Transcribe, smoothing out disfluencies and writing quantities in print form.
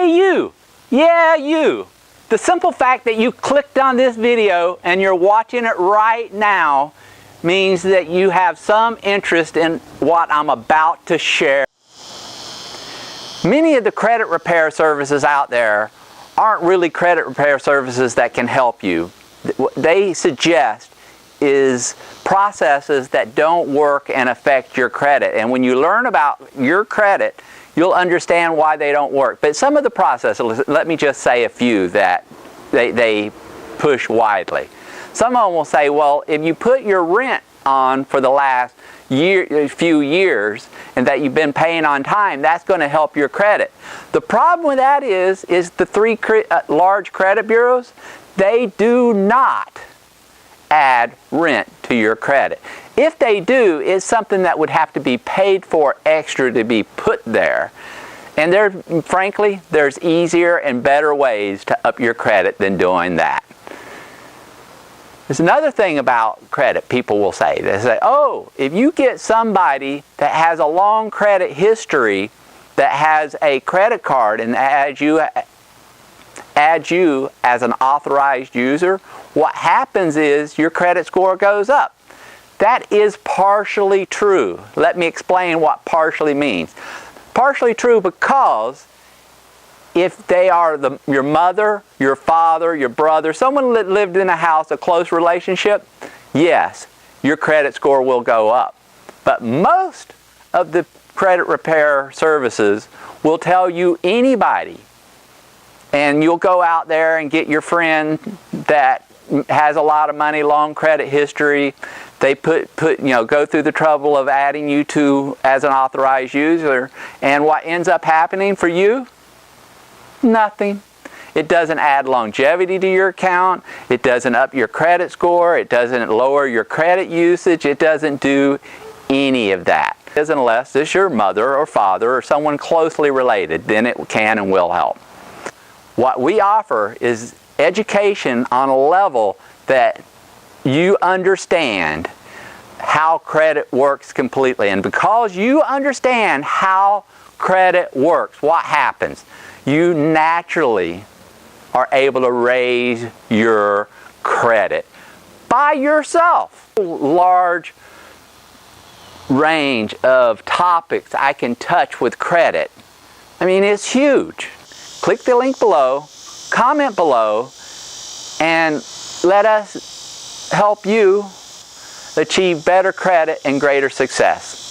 Hey you! Yeah, you! The simple fact that you clicked on this video and you're watching it right now means that you have some interest in what I'm about to share. Many of the credit repair services out there aren't really credit repair services that can help you. What they suggest is processes that don't work and affect your credit. And when you learn about your credit, you'll understand why they don't work. But some of the processes, let me just say a few that they push widely. Some of them will say, well, if you put your rent on for the last few years and that you've been paying on time, that's going to help your credit. The problem with that is the three large credit bureaus, they do not add rent to your credit. If they do, it's something that would have to be paid for extra to be put there. And frankly, there's easier and better ways to up your credit than doing that. There's another thing about credit people will say. They say, oh, if you get somebody that has a long credit history, that has a credit card and adds you as an authorized user, what happens is your credit score goes up. That is partially true. Let me explain what partially means. Partially true because if they are your mother, your father, your brother, someone that lived in a house, a close relationship, yes, your credit score will go up. But most of the credit repair services will tell you anybody, and you'll go out there and get your friend that has a lot of money, long credit history. They go through the trouble of adding you to as an authorized user, and what ends up happening for you? Nothing. It doesn't add longevity to your account. It doesn't up your credit score. It doesn't lower your credit usage. It doesn't do any of that. Unless it's your mother or father or someone closely related, then it can and will help. What we offer is education on a level that you understand how credit works completely. And because you understand how credit works, what happens? You naturally are able to raise your credit by yourself. Large range of topics I can touch with credit. I mean, it's huge. Click the link below, comment below, and let us help you achieve better credit and greater success.